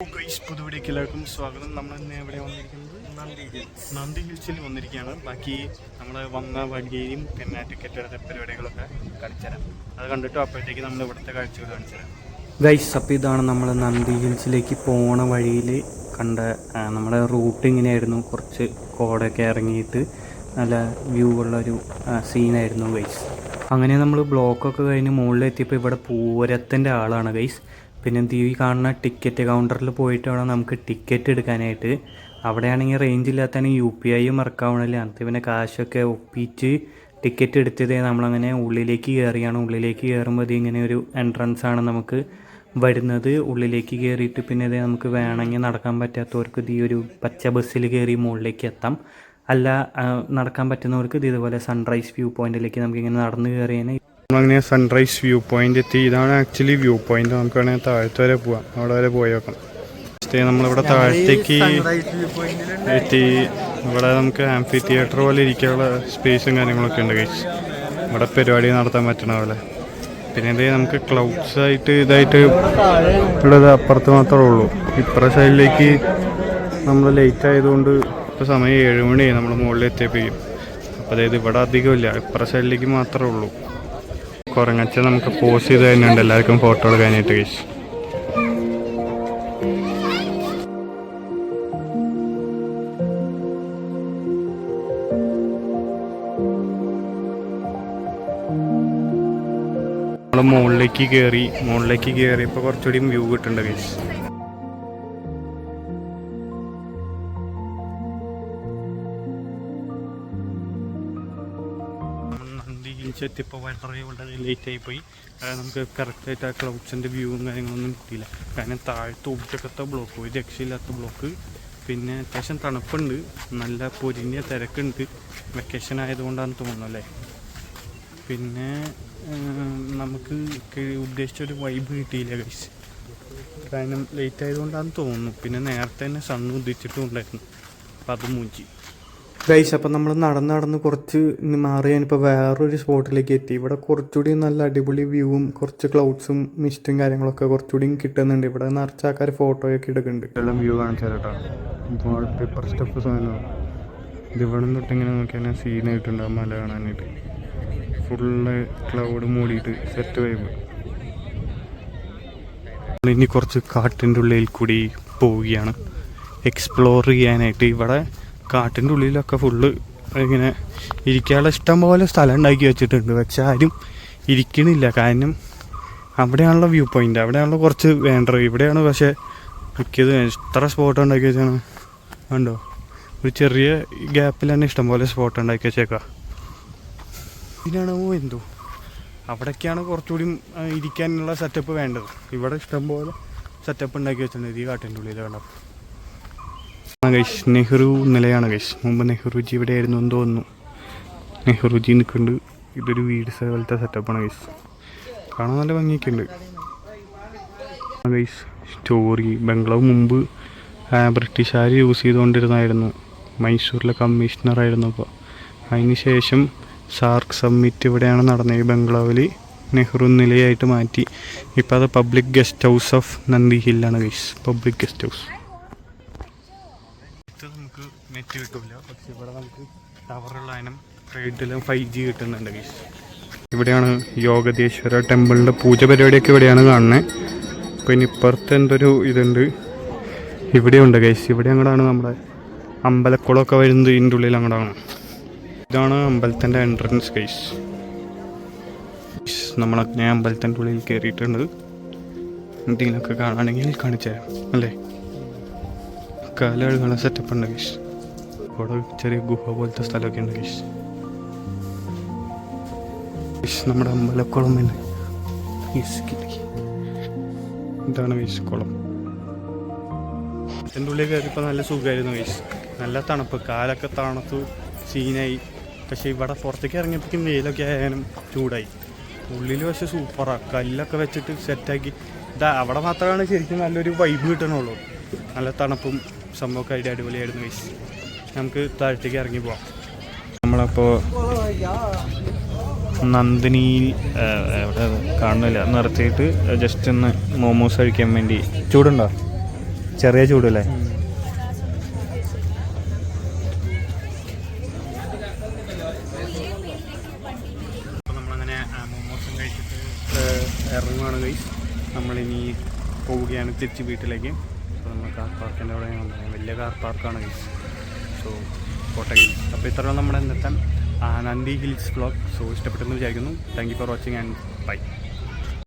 പുതുവിടേക്ക് എല്ലാവർക്കും സ്വാഗതം. നമ്മൾ ഇന്ന് എവിടെ വന്നിരിക്കുന്നത്? നന്ദി ഹിൽസിൽ വന്നിരിക്കുകയാണ്. ബാക്കി നമ്മൾ വന്ന വഴിയും പിന്നെ ടിക്കറ്റ് എടുത്ത പരിപാടികളൊക്കെ കാണിച്ചുതരാം. അത് കണ്ടിട്ട് അപ്പോഴത്തേക്ക് നമ്മൾ ഇവിടുത്തെ കാഴ്ചകൾ കാണിച്ചുതരാം. ഗൈസ്, അപ്പോൾ ഇതാണ് നമ്മൾ നന്ദി ഹിൽസിലേക്ക് പോണ വഴിയിൽ കണ്ട നമ്മുടെ റൂട്ട് ഇങ്ങനെയായിരുന്നു. കുറച്ച് കോടൊക്കെ ഇറങ്ങിയിട്ട് നല്ല വ്യൂ ഉള്ളൊരു സീനായിരുന്നു ഗൈസ്. അങ്ങനെ നമ്മൾ ബ്ലോക്കൊക്കെ കഴിഞ്ഞ് മുകളിലെത്തിയപ്പോൾ ഇവിടെ പൂരത്തിൻ്റെ ആളാണ് ഗൈസ്. പിന്നെ ഈ കാണുന്ന ടിക്കറ്റ് കൗണ്ടറിൽ പോയിട്ട് വേണം നമുക്ക് ടിക്കറ്റ് എടുക്കാനായിട്ട്. അവിടെയാണെങ്കിൽ റേഞ്ച് ഇല്ലാത്തതാണെങ്കിൽ UPI മറക്കാവണില്ല. അത് പിന്നെ കാശൊക്കെ ഒപ്പിച്ച് ടിക്കറ്റ് എടുത്തത് നമ്മളങ്ങനെ ഉള്ളിലേക്ക് കയറിയാണ്. ഉള്ളിലേക്ക് കയറുമ്പോൾ ഇത് ഇങ്ങനെ ഒരു എൻട്രൻസ് ആണ് നമുക്ക് വരുന്നത്. ഉള്ളിലേക്ക് കയറിയിട്ട് പിന്നെ ഇത് നമുക്ക് വേണമെങ്കിൽ നടക്കാൻ പറ്റാത്തവർക്ക് ഇത് ഈ ഒരു പച്ച ബസ്സിൽ കയറി മുകളിലേക്ക് എത്താം. അല്ല നടക്കാൻ പറ്റുന്നവർക്ക് ഇത് ഇതുപോലെ സൺറൈസ് വ്യൂ പോയിന്റിലേക്ക് നമുക്കിങ്ങനെ നടന്ന് കയറിയാൽ നമ്മളങ്ങനെ സൺറൈസ് വ്യൂ പോയിന്റ് എത്തി. ഇതാണ് ആക്ച്വലി വ്യൂ പോയിന്റ്. നമുക്ക് വേണമെങ്കിൽ താഴത്ത് വരെ പോവാം. അവിടെ വരെ പോയി നോക്കാം. നമ്മളിവിടെ താഴത്തേക്ക് എത്തി. ഇവിടെ നമുക്ക് ആംഫി തിയേറ്റർ പോലെ ഇരിക്കാനുള്ള സ്പേസും കാര്യങ്ങളൊക്കെ ഉണ്ട് ഗൈസ്. ഇവിടെ പരിപാടി നടത്താൻ പറ്റണ പോലെ. പിന്നെ ഇത് നമുക്ക് ക്ലൗഡ്സ് ആയിട്ട് ഇതായിട്ട് ഉള്ളത് അപ്പുറത്ത് മാത്രമേ ഉള്ളൂ. ഇപ്പുറ സൈഡിലേക്ക് നമ്മൾ ലേറ്റ് ആയതുകൊണ്ട് ഇപ്പോൾ സമയം 7 മണിയായി നമ്മൾ മുകളിൽ എത്തിയപ്പോഴും. അപ്പോൾ അതായത് ഇവിടെ അധികമില്ല, ഇപ്പുറ സൈഡിലേക്ക് മാത്രമേ ഉള്ളൂ. കുറങ്ങച്ച നമുക്ക് പോസ് ചെയ്ത് തന്നെയുണ്ട് എല്ലാവർക്കും ഫോട്ടോ എടുക്കാനായിട്ട് ഗൈസ്. നമ്മൾ മുകളിലേക്ക് കയറിയപ്പോൾ കുറച്ചുകൂടി വ്യൂ കിട്ടുന്നുണ്ട് ഗൈസ്. എത്തിയപ്പോൾ വളരെ ലേറ്റ് ആയിപ്പോയി. നമുക്ക് കറക്റ്റായിട്ട് ആ ക്ലൗഡ്സിൻ്റെ വ്യൂവും കാര്യങ്ങളൊന്നും കിട്ടിയില്ല. കാരണം താഴത്തെ ഒറ്റക്കത്തെ ബ്ലോക്ക്, ഒരു രക്ഷയില്ലാത്ത ബ്ലോക്ക്. പിന്നെ അത്യാവശ്യം തണുപ്പുണ്ട്, നല്ല പൊരിഞ്ഞ തിരക്കുണ്ട്. വെക്കേഷൻ ആയതുകൊണ്ടാണെന്ന് തോന്നുന്നു അല്ലേ. പിന്നെ നമുക്ക് ഉദ്ദേശിച്ചൊരു വൈബ് കിട്ടിയില്ല ഗൈസ്. കാരണം ലേറ്റ് ആയതുകൊണ്ടാണെന്ന് തോന്നുന്നു. പിന്നെ നേരത്തെ തന്നെ സണ്ണ് ഉദിച്ചിട്ടും ഉണ്ടായിരുന്നു, അപ്പം അത് മൂഞ്ചി ഗൈസ്. അപ്പം നമ്മൾ നടന്ന് കുറച്ച് മാറി ഞാനിപ്പോൾ വേറൊരു സ്പോട്ടിലേക്ക് എത്തി. ഇവിടെ കുറച്ചുകൂടി നല്ല അടിപൊളി വ്യൂവും കുറച്ച് ക്ലൗഡ്സും മിസ്റ്റും കാര്യങ്ങളൊക്കെ കുറച്ചുകൂടി കിട്ടുന്നുണ്ട്. ഇവിടെ നിറച്ച ആൾക്കാർ ഫോട്ടോയൊക്കെ എടുക്കുന്നുണ്ട്. എല്ലാം വ്യൂ കാണിച്ചാൽ കേട്ടോ. വാൾപേപ്പർ സ്റ്റഫ് സാധനമാണ് ഇത്. ഇവിടെ തൊട്ട് ഇങ്ങനെ നോക്കിയാൽ സീനായിട്ടുണ്ടാകും മല കാണാനായിട്ട്. ഫുള്ള് ക്ലൗഡ് മൂടിയിട്ട് സെറ്റ് വൈബ്. ഇനി കുറച്ച് കാട്ടിൻ്റെ ഉള്ളിൽ കൂടി പോവുകയാണ് എക്സ്പ്ലോർ ചെയ്യാനായിട്ട്. ഇവിടെ കാട്ടിൻ്റെ ഉള്ളിലൊക്കെ ഫുള്ള് ഇങ്ങനെ ഇരിക്കാനുള്ള ഇഷ്ടം പോലെ സ്ഥലം ഉണ്ടാക്കി വെച്ചിട്ടുണ്ട്. പക്ഷെ ആരും ഇരിക്കണില്ല. കാരണം അവിടെയാണല്ലോ വ്യൂ പോയിൻ്റ്, അവിടെയാണല്ലോ കുറച്ച് വേണ്ടത്. ഇവിടെയാണ് പക്ഷേ മിക്കത്. എത്ര സ്പോട്ട് ഉണ്ടാക്കി വെച്ചാണ് കണ്ടോ. ഒരു ചെറിയ ഗ്യാപ്പിൽ തന്നെ ഇഷ്ടംപോലെ സ്പോട്ട് ഉണ്ടാക്കി വെച്ചേക്കാം. ഇതിനാണോ എന്തോ അവിടേക്കാണ് കുറച്ചുകൂടി ഇരിക്കാനുള്ള സെറ്റപ്പ് വേണ്ടത്. ഇവിടെ ഇഷ്ടംപോലെ സെറ്റപ്പ് ഉണ്ടാക്കി വെച്ചിട്ടുണ്ട് ഈ കാട്ടിൻ്റെ ഉള്ളിൽ കണ്ടോ. ഗൈസ്, നെഹ്റു നിലയാണ് ഗൈസ്. മുമ്പ് നെഹ്റുജി ഇവിടെ ആയിരുന്നു എന്ന് തോന്നുന്നു. നെഹ്റുജി നിൽക്കുന്നുണ്ട്. ഇതൊരു വീട് പോലത്തെ സെറ്റപ്പാണ് ഗൈസ്. കാണാൻ നല്ല ഭംഗിയൊക്കെ ഉണ്ട് ഗൈസ്. സ്റ്റോറി ബംഗ്ലാവ് മുമ്പ് ബ്രിട്ടീഷുകാർ യൂസ് ചെയ്തുകൊണ്ടിരുന്നായിരുന്നു. മൈസൂരിലെ കമ്മീഷണറായിരുന്നു. അപ്പോൾ അതിന് ശേഷം സാർക്ക് സമ്മിറ്റ് ഇവിടെയാണ് നടന്നത്. ഈ ബംഗ്ലാവിൽ നെഹ്റു നിലയായിട്ട് മാറ്റി. ഇപ്പോൾ അത് പബ്ലിക് ഗസ്റ്റ് ഹൗസ് ഓഫ് നന്ദി ഹില്ലാണ് ഗൈസ്. Public guest house. നമുക്ക് നെറ്റ് കിട്ടില്ല, പക്ഷെ ഇവിടെ നമുക്ക് ടവറുള്ള അതിനും റേഡിലും 5G കിട്ടുന്നുണ്ട് ഗൈസ്. ഇവിടെയാണ് യോഗദേശ്വര ടെമ്പിളിൻ്റെ പൂജ പരിപാടിയൊക്കെ ഇവിടെയാണ് കാണുന്നത്. പിന്നെ ഇപ്പുറത്ത് എന്തൊരു ഇതുണ്ട്, ഇവിടെയുണ്ട് ഗൈസ്. ഇവിടെ അങ്ങോട്ടാണ് നമ്മുടെ അമ്പലക്കുളമൊക്കെ വരുന്നത്. ഇതിൻ്റെ ഉള്ളിൽ അങ്ങോട്ടാണ്. ഇതാണ് അമ്പലത്തിൻ്റെ എൻട്രൻസ് ഗൈസ്. നമ്മളങ്ങനെ അമ്പലത്തിൻ്റെ ഉള്ളിൽ കയറിയിട്ടുണ്ട്. എന്തെങ്കിലുമൊക്കെ കാണുകയാണെങ്കിൽ കാണിച്ചു തരാം അല്ലേ. കാല കഴുകാനുള്ള സെറ്റപ്പ് ഉണ്ട് ഗൈസ്. അവിടെ ചെറിയ ഗുഹ പോലത്തെ സ്ഥലമൊക്കെ ഉണ്ട് ഗൈസ്. നമ്മുടെ അമ്പലക്കുളം തന്നെ. ഇതാണ് ഗൈസ് കുളം. അതിൻ്റെ ഉള്ളിൽ കയറിയപ്പോൾ നല്ല സുഖമായിരുന്നു ഗൈസ്. നല്ല തണുപ്പ്, കാലൊക്കെ തണുത്തു സീനായി. പക്ഷേ ഇവിടെ പുറത്തേക്ക് ഇറങ്ങിയപ്പോഴേക്കും വെയിലൊക്കെ ആയാലും ചൂടായി. ഉള്ളിൽ പക്ഷേ സൂപ്പറാണ്. കല്ലൊക്കെ വെച്ചിട്ട് സെറ്റാക്കി. അവിടെ മാത്രമാണ് ശരിക്കും നല്ലൊരു വൈബ് കിട്ടണുള്ളൂ. നല്ല തണുപ്പും സംഭവമൊക്കെ ആയിട്ട് അടിപൊളിയായിരുന്നു ഗൈസ്. നമുക്ക് താഴത്തേക്ക് ഇറങ്ങി പോവാം. നമ്മളപ്പോൾ നന്ദിനി എവിടെ കാണുന്നില്ല നിർത്തിയിട്ട് ജസ്റ്റ് ഒന്ന് മോമോസ് കഴിക്കാൻ വേണ്ടി. ചൂടുണ്ടോ? ചെറിയ ചൂടല്ലേ? അപ്പോൾ നമ്മളങ്ങനെ മോമോസും കഴിച്ചിട്ട് ഇറങ്ങുകയാണ് ഗൈസ്. നമ്മളിനി പോവുകയാണ് തിരിച്ച് വീട്ടിലേക്ക്. അപ്പോൾ നമ്മൾ കാർ പാർക്കിൻ്റെ അവിടെ വലിയ കാർ പാർക്കാണ് ഗൈസ്. സോ കോട്ടയം. അപ്പോൾ ഇത്രയാണ് നമ്മുടെ ഇന്നത്തെ നന്ദി ഹിൽസ് വ്ളോഗ്. സോ ഇഷ്ടപ്പെട്ടെന്ന് വിചാരിക്കുന്നു. Thank you for watching and by.